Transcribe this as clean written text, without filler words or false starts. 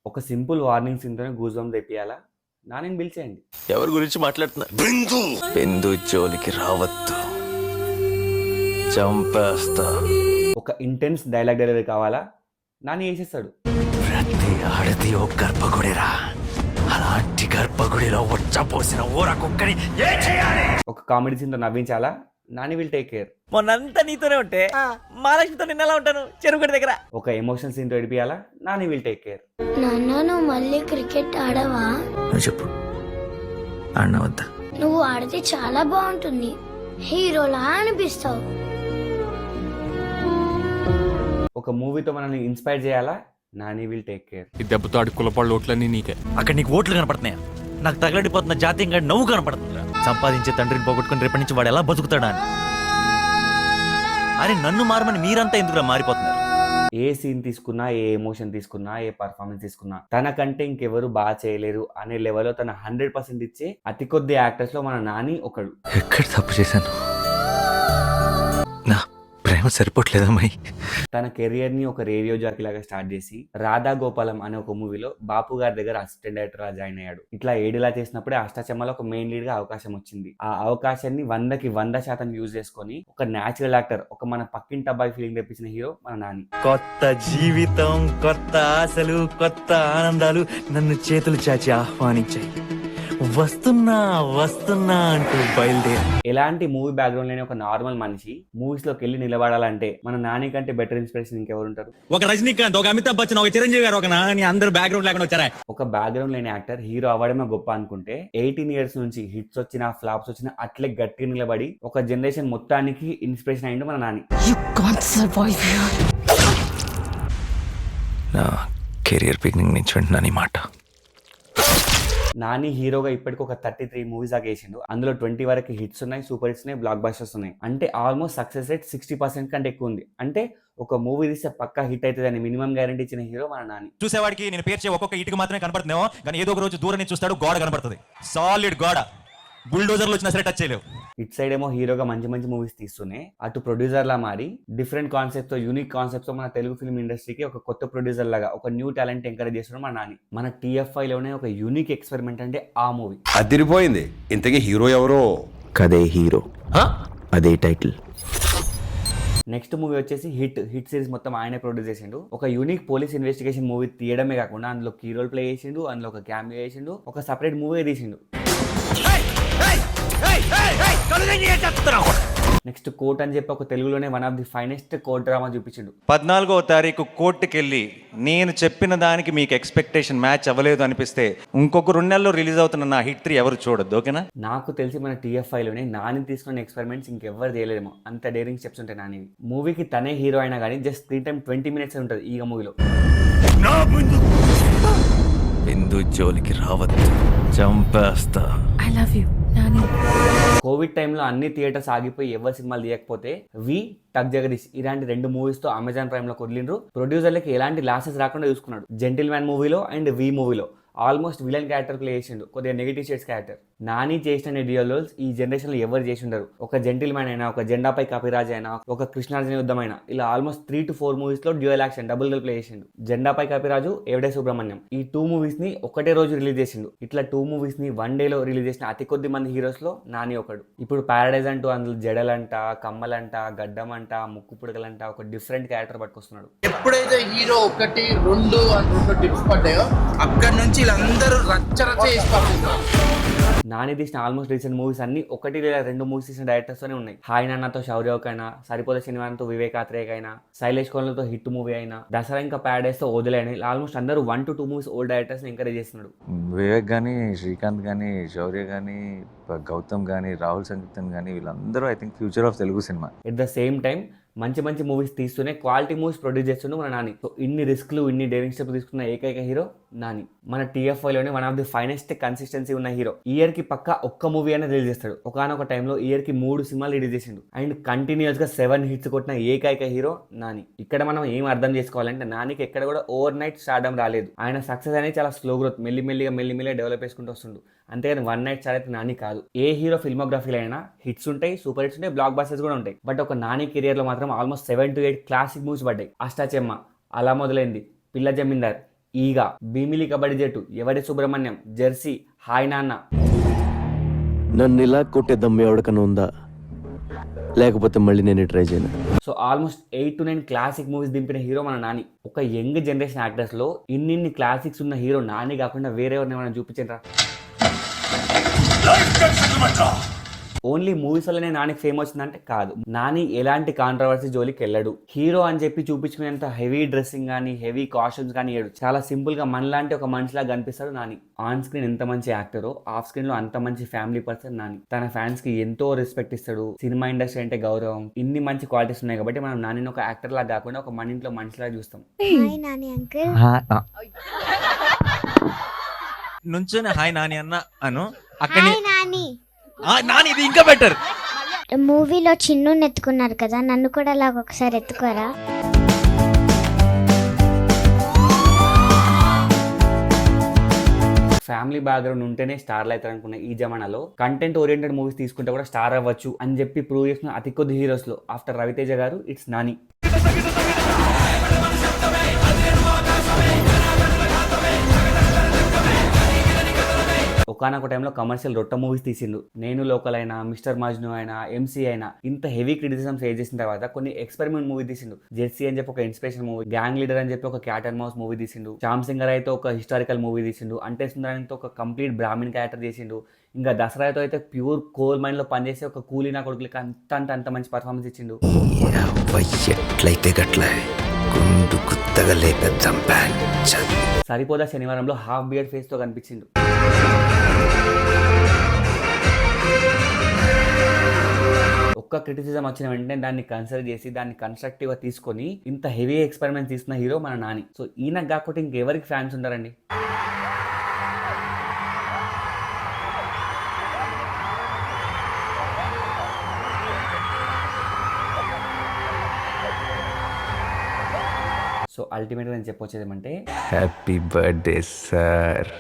ఒక simple warning సీన్‌తోనే goosebumps తెప్పియాలా? నానిని పిలిచేయండి. ఎవరి గురించి మాట్లాడుతున్నారు? బిందు జోలికి రావద్దు, చంపేస్తా. ఒక ఇంటెన్స్ డైలాగ్ డెలివరీ కావాలా? నాని ఏసేస్తాడు. ప్రతి ఆడది ఓ గర్భగుడిరా, అలాంటి గర్భగుడిలో వచ్చపోసిన ఊరకొక్కని ఏం చేయాలి? ఒక కామెడీ సీన్‌తో నవ్వించాలా? Nani will take care. మొన్నంతా నీతోనే ఉంటే మహాలక్ష్మితో నిన్న ఎలా ఉంటాను చెరువుగడి దగ్గర. ఒక ఎమోషన్ సీన్‌తో ఏడిపియాలా? Nani will take care. నాన్న నువ్వు మళ్ళీ క్రికెట్ ఆడవా? నువ్వు చెప్పు, ఆడినా వద్దా? నువ్వు ఆడితే చాలా బాగుంటుంది, హీరోలా అనిపిస్తావు. ఒక మూవీతో మనల్ని ఇన్స్పైర్ చేయాలా? Nani will take care. ఈ దెబ్బతో ఆడి కులపాళ్ళు ఓట్లన్నీ నీకే. అక్కడ నీకు ఓట్లు కనపడుతున్నాయా? నాకు తగలడిపోతున్న జాతీయంగా నవ్వు కనపడుతుందా? సంపాదించే తండ్రిని పోగొట్టుకుని రేపటి నుంచి వాడు ఎలా బతుకుతాడా అని. అరే నన్ను మారమని మీరంతా ఎందుకురా మారిపోతున్నారు? ఏ సీన్ తీసుకున్నా, ఏ ఎమోషన్ తీసుకున్నా, ఏ పర్ఫార్మెన్స్ తీసుకున్నా తనకంటే ఇంకెవరు బాగా చేయలేరు అనే లెవెల్లో తన 100% ఇచ్చే అతి కొద్ది యాక్టర్స్ లో మన నాని ఒకడు. ఎక్కడ తప్పు చేశాను? నా ప్రేమ సరిపోవట్లేదమ్మాయి. తన కెరియర్ ని ఒక రేడియో జాకీ లాగా స్టార్ట్ చేసి రాధా గోపాలం అనే ఒక మూవీలో బాపు గారి దగ్గర అసిస్టెంట్ డైరెక్టర్ గా జాయిన్ అయ్యాడు. ఇట్లా ఏడిలా చేసినప్పుడే అష్టాచమ్మలో ఒక మెయిన్ లీడ్ గా అవకాశం వచ్చింది. ఆ అవకాశాన్ని 100% యూజ్ చేసుకొని ఒక న్యాచురల్ యాక్టర్, ఒక మన పక్కింటి అబ్బాయి ఫీలింగ్ తెప్పించిన హీరో మన నాని. కొత్త జీవితం, కొత్త ఆశలు, కొత్త ఆనందాలు నన్ను చేతులు చాచి ఆహ్వానించాయి. వస్తున్నా వస్తున్నా అంటూ బయలుదేరి. ఎలాంటి మూవీ బ్యాక్గ్రౌండ్ లేని ఒక నార్మల్ మనిషి మూవీస్ లోకి వెళ్ళి నిలబడాలంటే మన నాని కంటే బెటర్ ఇన్స్పిరేషన్ ఇంకెవరు ఉంటారు? ఒక రజనీకాంత్, ఒక అమితాబ్ బచ్చన్, ఒక చిరంజీవి గారు, ఒక నాని, అందరు బ్యాక్గ్రౌండ్ లేకుండా వచ్చారా? ఒక బ్యాక్గ్రౌండ్ లేని యాక్టర్ హీరో అవ్వడమే గొప్ప అనుకుంటే 18 years నుంచి హిట్స్ వచ్చినా ఫ్లాప్స్ వచ్చినా అట్లే గట్టిగా నిలబడి ఒక జనరేషన్ మొత్తానికి ఇన్స్పిరేషన్ అయ్యిండు మన నాని. నా కెరియర్ బిగినింగ్ నుంచి వింటున్నాను ఈ మాట. నాని హీరోగా ఇప్పటికి ఒక 33 మూవీస్ దాకా వేసిండు. అందులో 20 వరకు హిట్స్ ఉన్నాయి, సూపర్ హిట్స్ ఉన్నాయి, బ్లాక్ బస్టర్స్ ఉన్నాయి. అంటే ఆల్మోస్ట్ సక్సెస్ రేట్ 60% కంటే ఎక్కువ ఉంది. అంటే ఒక మూవీ తీస్తే పక్కా హిట్ అవుతుంది అని మినిమం గ్యారంటీ ఇచ్చిన హీరో మన నాని. చూసేవాడికి నేను పేర్చే ఒక్కొక్క ఇటుక మాత్రమే కనపడుతున్నావు, కానీ ఏదో ఒక రోజు దూరం నుంచి చూస్తాడు, గోడ కనపడుతుంది. సాలిడ్ గోడ, బుల్డోజర్లు వచ్చినా సరే టచ్ చేయలేవు. ఇట్ సైడ్ ఏమో హీరోగా మంచి మంచి మూవీస్ తీస్తూనే అటు ప్రొడ్యూసర్ లా మారి డిఫరెంట్ కాన్సెప్ట్ తో, యూనిక్ కాన్సెప్ట్ తో మన తెలుగు ఫిల్మ్ ఇండస్ట్రీకి ఒక కొత్త ప్రొడ్యూసర్ లాగా ఒక న్యూ టాలెంట్ ఎంకరేజ్ చేస్తున్నాడు మన నాని. మన TFI లోనే ఒక యూనిక్ ఎక్స్పెరిమెంట్ అంటే ఆ మూవీ. అదిరిపోయింది. ఇంతకీ హీరో ఎవరో? కదే హీరో, అదే టైటిల్. నెక్స్ట్ మూవీ వచ్చేసి హిట్ సిరీస్ మొత్తం ఆయనే ప్రొడ్యూస్ చేసిండు. ఒక యూనిక్ పోలీస్ ఇన్వెస్టిగేషన్ మూవీ తీయడమే కాకుండా అందులో కీ రోల్ ప్లే చేసిండు, అందులో ఒక క్యామియో చేసిండు, ఒక సపరేట్ మూవీ తీసిండు. నెక్స్ట్ కోర్ట్ అని చెప్పి ఒక తెలుగులోనే one of the finest court drama చూపించిండు. 14వ తారీఖు కోర్టుకెళ్ళి నేను చెప్పిన దానికి మీకు ఎక్స్పెక్టేషన్ మ్యాచ్ అవ్వలేదు అనిపిస్తే ఇంకొక 2 నెలల్లో రిలీజ్ అవుతున్న నా హిట్ 3 ఎవరు చూడొద్దు, ఓకేనా? నాకు తెలిసి మన TFI లోనే నాని తీసుకున్న ఎక్స్పెరిమెంట్స్ ఇంకెవ్వరు చేయలేదేమో, అంత డేరింగ్ స్టెప్స్ ఉంటాయి నాని. మూవీకి తనే హీరో అయినా కానీ జస్ట్ స్క్రీన్ టైం 20 minutes ఉంటుంది ఈ మూవీలో. బిందు జోలికి రావద్దు, చంపేస్తా. I love you, Nani. Covid టైంలో అన్ని థియేటర్స్ ఆగిపోయి ఎవరు సినిమాలు తీయకపోతే టక్ జగదీష్ ఇలాంటి 2 మూవీస్ తో అమెజాన్ ప్రైమ్ లో వదిలిండ్రు. ప్రొడ్యూసర్లకి ఎలాంటి లాసెస్ రాకుండా చూసుకున్నాడు. జెంటిల్ మ్యాన్ మూవీలో అండ్ మూవీలో ఆల్మోస్ట్ విలన్ క్యారెక్టర్ ప్లే చేసిండు, కొద్దిగా నెగిటివ్ షేడ్స్ క్యారెక్టర్. నాని చేసిన డియోల్స్ ఈ జనరేషన్ లో ఎవరు చేసి ఉండరు. ఒక జెంటిల్ మ్యాన్ అయినా, ఒక జెండాపై కపిరాజ్ అయినా, ఒక కృష్ణార్జున యుద్ధం అయినా, ఇలా ఆల్మోస్ట్ 3 to 4 మూవీస్ లో డ్యూయల్ యాక్షన్ డబుల్ ప్లే చేసిండు. జెండాపై కపిరాజు, ఎవడే సుబ్రహ్మణ్యం, ఈ 2 మూవీస్ ని ఒకటే రోజు రిలీజ్ చేసిండు. ఇట్లా 2 మూవీస్ ని 1 day లో రిలీజ్ చేసిన అతి కొద్ది మంది హీరోస్ లో నాని ఒకడు. ఇప్పుడు పారడైజ్ అంటూ అందులో జడలంట, కమ్మలంట, గడ్డం అంట, ముక్కు పుడకలంట, ఒక డిఫరెంట్ క్యారెక్టర్ పట్టుకొస్తున్నాడు. ఎప్పుడైతే హీరో 1, 2 అని 2 టిప్స్ పడ్డాయో అక్కడి నుంచి వీళ్ళందరూ రచ్చరచ్చ చేస్తారు. నాని తీసిన ఆల్మోస్ట్ రీసెంట్ మూవీస్ అన్ని 1 లేదా 2 మూవీస్ తీసిన డైరెక్టర్స్ తోనే ఉన్నాయి. హాయ్ నాన్నతో శౌర్యకైనా, సరిపోతే సినిమాతో వివేక్ ఆత్రేయకైనా, శైలేష్ కోన్లతో హిట్ మూవీ అయినా, దసరా ఇంకా ప్యారడైజ్ తో వదిలేని ఆల్మోస్ట్ అందరూ 1 to 2 movies old directors encourage చేస్తున్నాడు. వివేక్ కానీ, శ్రీకాంత్ కానీ, శౌర్య కానీ, గౌతమ్ కానీ, రాహుల్ సంగీతన్ కానీ, వీళ్ళందరూ I think future of Telugu cinema. At the same time మంచి మంచి మూవీస్ తీస్తూనే క్వాలిటీ మూవీస్ ప్రొడ్యూస్ చేస్తుండే మన నాని. సో ఇన్ని రిస్క్లు, ఇన్ని డేరింగ్ స్టెప్ తీసుకున్న ఏకైక హీరో నాని. మన TFI లోనే one of the finest consistency ఉన్న హీరో. ఇయర్ కి పక్కా ఒక్క మూవీ అనేది రిలీజ్ చేస్తాడు. ఒకనొక టైంలో ఇయర్ కి 3 సినిమాలు రిలీజ్ చేసిండు అండ్ కంటిన్యూస్ గా 7 hits కొట్టిన ఏకైక హీరో నాని. ఇక్కడ మనం ఏం అర్థం చేసుకోవాలంటే నానికి ఎక్కడ కూడా ఓవర్ నైట్ స్టార్డమ్ రాలేదు. ఆయన సక్సెస్ అనేది చాలా స్లో గ్రోత్, మెల్లిమెల్లిగా డెవలప్ చేసుకుంటూ వస్తుండు. అంతేగాని 1 night స్టార్ అయితే నాని కాదు. ఏ హీరో ఫిల్మోగ్రఫీలో అయినా హిట్స్ ఉంటాయి, సూపర్ హిట్స్ ఉంటాయి, బ్లాక్ బస్టర్స్ కూడా ఉంటాయి. బట్ ఒక నాని కెరియర్ లో మాత్రం ఆల్మోస్ట్ 7 to 8 క్లాసిక్ మూవీస్ పడ్డాయి. అష్టాచెమ్మ, అలా మొదలైంది, పిల్ల జమీందార్, ఈగ, భీమిలి కబడ్డీ జట్టు, ఎవరి సుబ్రహ్మణ్యం, జెర్సీ, హాయ్ నాన్న. నన్ను ఇలా కొట్టే దమ్ము ఎవరికన్నా ఉందా, లేకపోతే మళ్ళీ నేను ట్రై చేయను. So almost 8 to 9 classic movies దింపిన హీరో మన నాని. ఒక యంగ్ జనరేషన్ యాక్టర్స్ లో ఇన్ని క్లాసిక్స్ ఉన్న హీరో నాని కాకుండా వేరేవరిని మనం చూపించరా? ఓన్లీ మూవీస్ వల్లనే నానికి ఫేమ్ వచ్చిందంటే కాదు. నాని ఎలాంటి కాంట్రవర్సీ జోలికి వెళ్ళడు. హీరో అని చెప్పి చూపించుకునేంత హెవీ డ్రెస్సింగ్ కానీ హెవీ కాస్ట్యూమ్స్ కానీ వేయడు. చాలా సింపుల్ గా మనలాంటి ఒక మనిషిలా కనిపిస్తాడు నాని. ఆన్ స్క్రీన్ ఎంత మంచి యాక్టరో ఆఫ్ స్క్రీన్ లో అంత మంచి ఫ్యామిలీ పర్సన్ నాని. తన ఫ్యాన్స్ కి ఎంతో రెస్పెక్ట్ ఇస్తాడు. సినిమా ఇండస్ట్రీ అంటే గౌరవం. ఇన్ని మంచి క్వాలిటీస్ ఉన్నాయి కాబట్టి మనం నానిని ఒక యాక్టర్ లా కాకుండా ఒక మన ఇంట్లో మనిషిలా చూస్తాం. Hi Nani uncle. నుంచొని హాయ్ నాని అన్న అను అక్కడ హాయ్ నాని. నాని ఇది ఇంకా బెటర్. మూవీలో చిన్ను ఎత్తుకున్నారు కదా, నన్ను కూడా అలాగ ఒకసారి ఎత్తుకోరా? ఫ్యామిలీ బ్యాక్గ్రౌండ్ ఉంటేనే స్టార్లు అవుతారు అనుకున్న ఈ జమానాలో కంటెంట్ ఓరియంటెడ్ మూవీస్ తీసుకుంటే కూడా స్టార్ అవ్వచ్చు అని చెప్పి ప్రూవ్ చేసిన అతి కొద్ది హీరోస్ లో ఆఫ్టర్ రవితేజ గారు ఇట్స్ నాని. ఒకనొక టైంలో కమర్షియల్ రొట్ట మూవీస్ తీసిండు. నేను లోకల్ అయినా, మిస్టర్ మజ్ను అయినా, ఎంసీ అయినా ఇంత హెవీ క్రిటిసిజం ఫేస్ చేసిన తర్వాత కొన్ని ఎక్స్పెరిమెంట్ మూవీ తీసిండు. జెర్సీ అని చెప్పి ఒక ఇన్స్పిరేషన్ మూవీ, గ్యాంగ్ లీడర్ అని చెప్పి ఒక క్యాట్ అండ్ మౌస్ మూవీ తీసిండు, శ్యామ్ సింగర్ అయితే ఒక హిస్టారికల్ మూవీ తీసిండు, అంటే సుందరానితో ఒక కంప్లీట్ బ్రాహ్మణ్ క్యారెక్టర్ చేసిండు. ఇంకా దసరాతో అయితే ప్యూర్ కోల్ మైండ్ లో పనిచేసే ఒక కూలీ నా కొడుకులకి అంత మంచి పర్ఫార్మెన్స్ ఇచ్చిండు. ఎట్లయితే గట్ల గుండు గుత్తగా లేక సరిపోదా శనివారంలో హాఫ్ బియర్డ్ ఫేస్ తో కనిపించిండు. ఒక్క క్రిటిసిజం వచ్చిన వెంటనే దాన్ని కన్సిడర్ చేసి దాన్ని కన్స్ట్రక్టివ్ గా తీసుకొని ఇంత హెవీ ఎక్స్పెరిమెంట్ తీసిన హీరో మన నాని. సో ఈయనకు కాకపోతే ఇంకెవరికి ఫ్యాన్స్ ఉంటారండి? సో అల్టిమేట్గా నేను చెప్పొచ్చేది ఏమంటే హ్యాపీ బర్త్డే సార్.